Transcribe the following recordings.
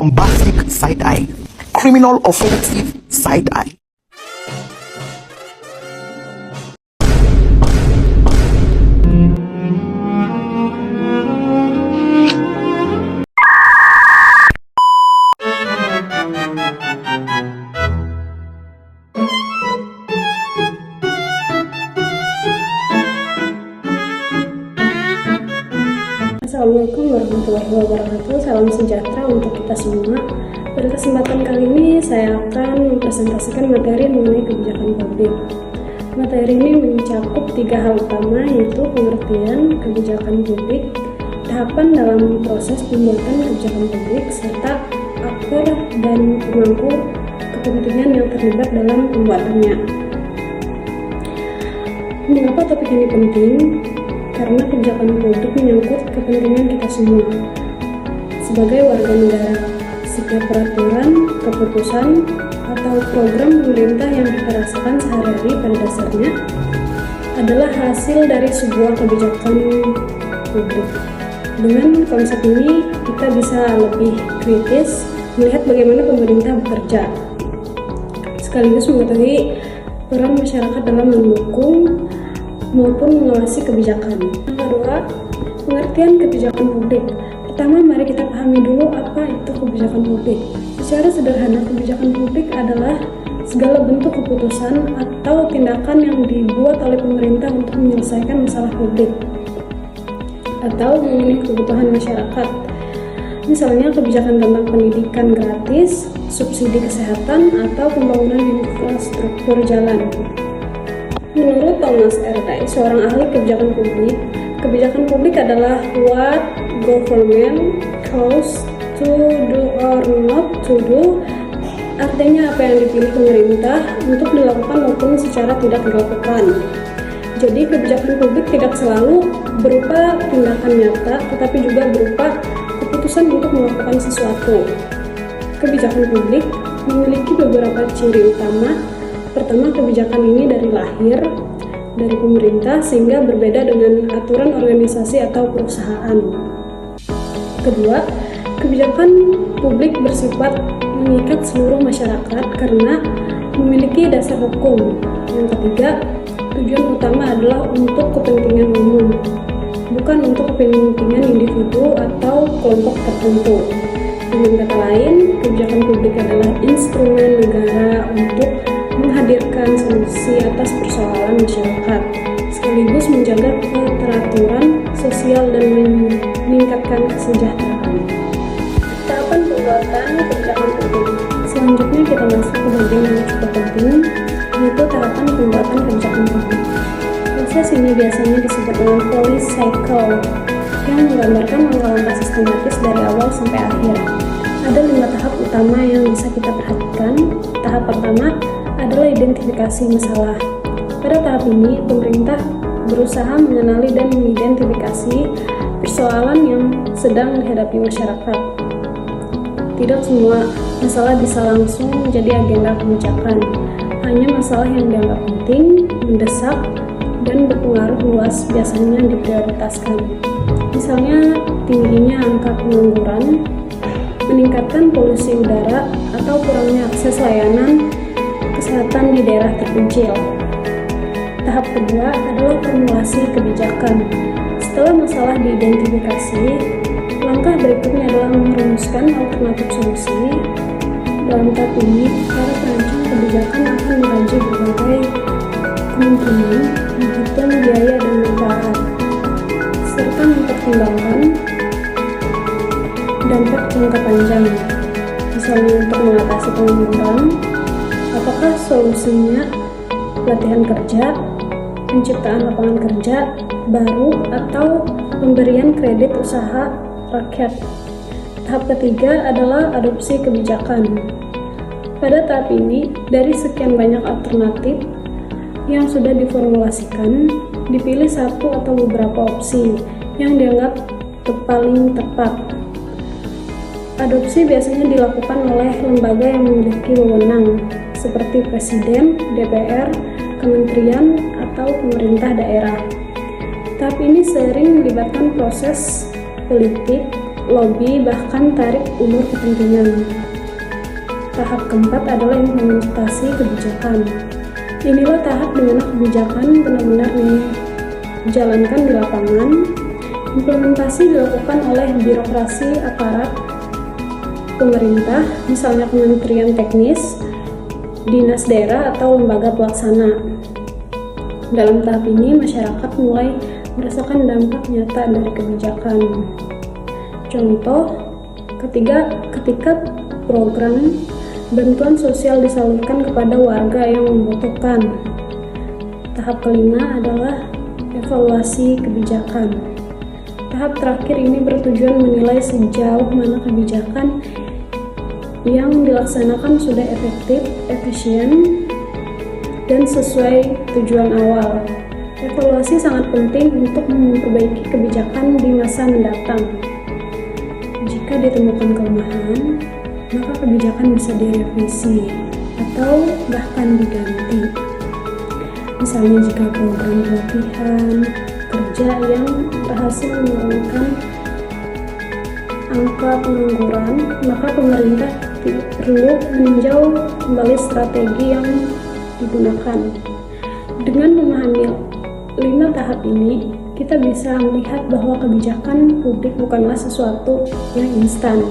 bombastic side-eye, criminal offensive side-eye. Assalamualaikum warahmatullahi wabarakatuh. Salam sejahtera untuk kita semua. Pada kesempatan kali ini saya akan mempresentasikan materi mengenai kebijakan publik. Materi ini mencakup 3 hal utama, yaitu pengertian kebijakan publik, tahapan dalam proses pembuatan kebijakan publik, serta aktor dan pemangku kepentingan yang terlibat dalam pembuatannya. Mengapa topik ini penting? Karena kebijakan publik menyangkut kepentingan kita semua. Sebagai warga negara, setiap peraturan, keputusan, atau program pemerintah yang kita rasakan sehari-hari pada dasarnya adalah hasil dari sebuah kebijakan publik. Dengan konsep ini, kita bisa lebih kritis melihat bagaimana pemerintah bekerja, sekaligus mengetahui peran masyarakat dalam mendukung maupun mengawasi kebijakan. Yang kedua, pengertian kebijakan publik. Pertama, mari kita pahami dulu apa itu kebijakan publik. Secara sederhana, kebijakan publik adalah segala bentuk keputusan atau tindakan yang dibuat oleh pemerintah untuk menyelesaikan masalah publik atau memenuhi kebutuhan masyarakat. Misalnya kebijakan tentang pendidikan gratis, subsidi kesehatan, atau pembangunan infrastruktur jalan. Menurut Thomas R. Dye, seorang ahli kebijakan publik adalah what government chose to do or not to do, artinya apa yang dipilih pemerintah untuk dilakukan maupun secara tidak dilakukan. Jadi kebijakan publik tidak selalu berupa tindakan nyata, tetapi juga berupa keputusan untuk melakukan sesuatu. Kebijakan publik memiliki beberapa ciri utama. Pertama, kebijakan ini dari lahir dari pemerintah sehingga berbeda dengan aturan organisasi atau perusahaan. Kedua, kebijakan publik bersifat mengikat seluruh masyarakat karena memiliki dasar hukum. Yang ketiga, tujuan utama adalah untuk kepentingan umum, bukan untuk kepentingan individu atau kelompok tertentu. Dengan kata lain, kebijakan publik adalah instrumen negara untuk menghadirkan solusi atas persoalan masyarakat, sekaligus menjaga keteraturan sosial dan meningkatkan kesejahteraan. Tahapan pembuatan kebijakan publik. Selanjutnya kita masuk ke bagian yang cukup penting, yaitu tahapan pembuatan kebijakan publik. Proses ini biasanya disebut dengan policy cycle, yang menggambarkan langkah-langkah sistematis dari awal sampai akhir. Ada 5 tahap utama yang bisa kita perhatikan. Tahap pertama adalah identifikasi masalah. Pada tahap ini, pemerintah berusaha mengenali dan mengidentifikasi persoalan yang sedang dihadapi masyarakat. Tidak semua masalah bisa langsung menjadi agenda kebijakan. Hanya masalah yang dianggap penting, mendesak, dan berpengaruh luas biasanya diprioritaskan. Misalnya, tingginya angka pengangguran, meningkatkan polusi udara, atau kurangnya akses layanan kesehatan di daerah terpencil. Tahap kedua adalah formulasi kebijakan. Setelah masalah diidentifikasi, langkah berikutnya adalah merumuskan alternatif solusi. Dalam tahap ini, para perancang kebijakan akan mengkaji berbagai kemungkinan, menghitung biaya dan manfaat, serta mempertimbangkan dampak jangka panjang. Misalnya untuk mengatasi pengangguran, apakah solusinya pelatihan kerja, penciptaan lapangan kerja baru, atau pemberian kredit usaha rakyat? Tahap ketiga adalah adopsi kebijakan. Pada tahap ini, dari sekian banyak alternatif yang sudah diformulasikan, dipilih satu atau beberapa opsi yang dianggap paling tepat. Adopsi biasanya dilakukan oleh lembaga yang memiliki wewenang, seperti Presiden, DPR, Kementerian, atau pemerintah daerah. Tahap ini sering melibatkan proses politik lobby, bahkan tarik ulur kepentingan. Tahap keempat adalah implementasi kebijakan. Inilah tahap di mana kebijakan benar-benar dijalankan di lapangan. Implementasi dilakukan oleh birokrasi aparat pemerintah, misalnya kementerian teknis, dinas daerah, atau lembaga pelaksana. Dalam tahap ini, masyarakat mulai merasakan dampak nyata dari kebijakan. Contoh, ketika program bantuan sosial disalurkan kepada warga yang membutuhkan. Tahap kelima adalah evaluasi kebijakan. Tahap terakhir ini bertujuan menilai sejauh mana kebijakan yang dilaksanakan sudah efektif, efisien, dan sesuai tujuan awal. Evaluasi sangat penting untuk memperbaiki kebijakan di masa mendatang. Jika ditemukan kelemahan, maka kebijakan bisa direvisi atau bahkan diganti. Misalnya jika program pelatihan kerja yang berhasil menurunkan angka pengangguran, maka pemerintah perlu meninjau kembali strategi yang digunakan. Dengan memahami 5 tahap ini, kita bisa melihat bahwa kebijakan publik bukanlah sesuatu yang instan.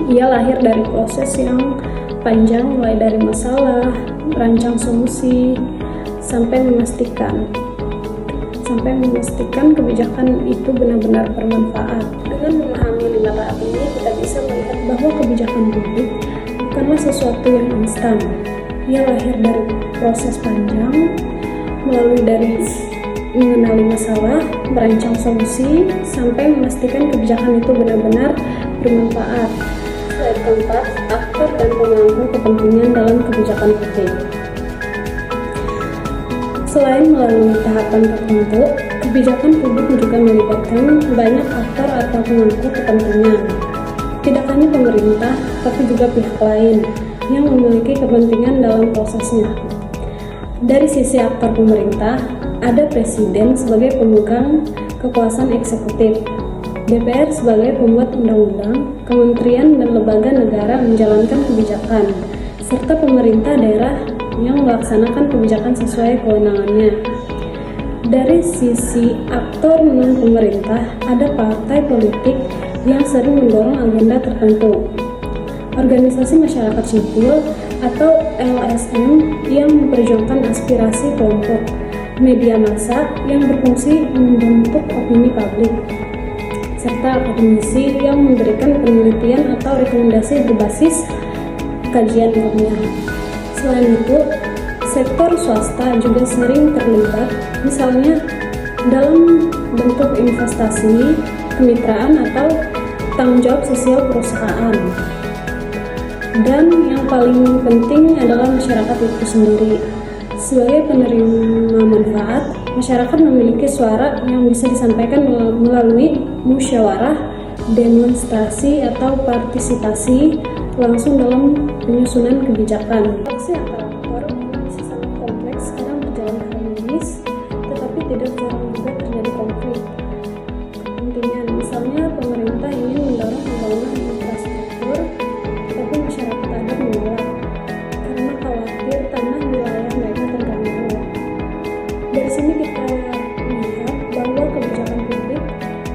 Ia lahir dari proses yang panjang, mulai dari masalah, merancang solusi, sampai memastikan kebijakan itu benar-benar bermanfaat. Dengan memahami 5 tahap ini, kita bisa melihat bahwa kebijakan publik bukanlah sesuatu yang instan. Ia lahir dari proses panjang, melalui dari mengenali masalah, merancang solusi, sampai memastikan kebijakan itu benar-benar bermanfaat. Slide keempat, aktor dan pemangku kepentingan dalam kebijakan publik. Selain melalui tahapan tertentu, kebijakan publik juga melibatkan banyak aktor atau pemangku kepentingan. Tidak hanya pemerintah, tapi juga pihak lain yang memiliki kepentingan dalam prosesnya. Dari sisi aktor pemerintah, ada presiden sebagai pemegang kekuasaan eksekutif, DPR sebagai pembuat undang-undang, kementerian dan lembaga negara menjalankan kebijakan, serta pemerintah daerah yang melaksanakan kebijakan sesuai kewenangannya. Dari sisi aktor non-pemerintah, ada partai politik yang sering mendorong agenda tertentu, organisasi masyarakat sipil atau LSM yang memperjuangkan aspirasi kelompok, media massa yang berfungsi membentuk opini publik, serta akademisi yang memberikan penelitian atau rekomendasi berbasis kajian ilmiah. Selain itu, sektor swasta juga sering terlibat, misalnya dalam bentuk investasi, kemitraan, atau tanggung jawab sosial perusahaan. Dan yang paling penting adalah masyarakat itu sendiri. Sebagai penerima manfaat, masyarakat memiliki suara yang bisa disampaikan melalui musyawarah, demonstrasi, atau partisipasi langsung dalam penyusunan kebijakan. Interaksi antara aktor bisa sangat kompleks, kadang berjalan harmonis, tetapi tidak jarang juga terjadi konflik kepentingan. Misalnya pemerintah ingin mendorong pembangunan infrastruktur, tetapi masyarakat adat menolak karena khawatir tanah wilayah mereka terganggu. Dari sini kita melihat bahwa kebijakan publik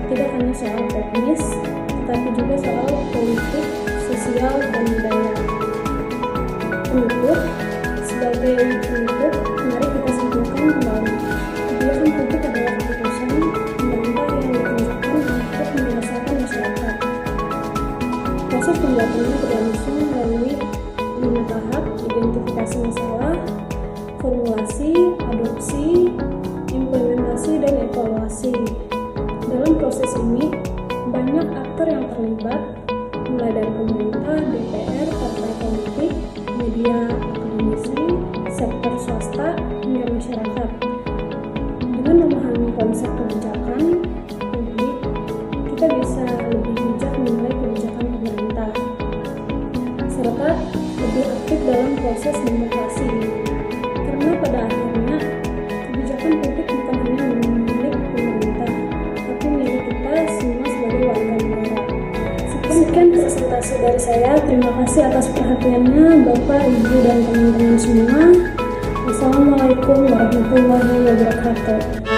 tidak hanya soal teknis, tetapi juga soal politik, sosial, dan budaya. Sebagai penutup, mari kita simpulkan kembali. Kebijakan publik adalah keputusan pemerintah yang ditunjukkan untuk menyelesaikan masyarakat. Proses pembuatannya berlangsung melalui 5 tahap: identifikasi masalah, formulasi, adopsi, implementasi, dan evaluasi. Dalam proses ini, banyak aktor yang terlibat, mulai dari pemerintah, DPR, partai politik, media, akademisi, sektor swasta, hingga masyarakat. Dengan memahami konsep kebijakan publik, kita bisa lebih bijak menilai kebijakan pemerintah, serta lebih aktif dalam proses demokrasi. Karena pada akhirnya, kebijakan publik bukan hanya milik pemerintah, tapi milik kita semua sebagai warga negara. Sekian presentasi dari saya. Terima kasih atas perhatiannya Bapak, Ibu, dan teman-teman semua. Wassalamualaikum warahmatullahi wabarakatuh.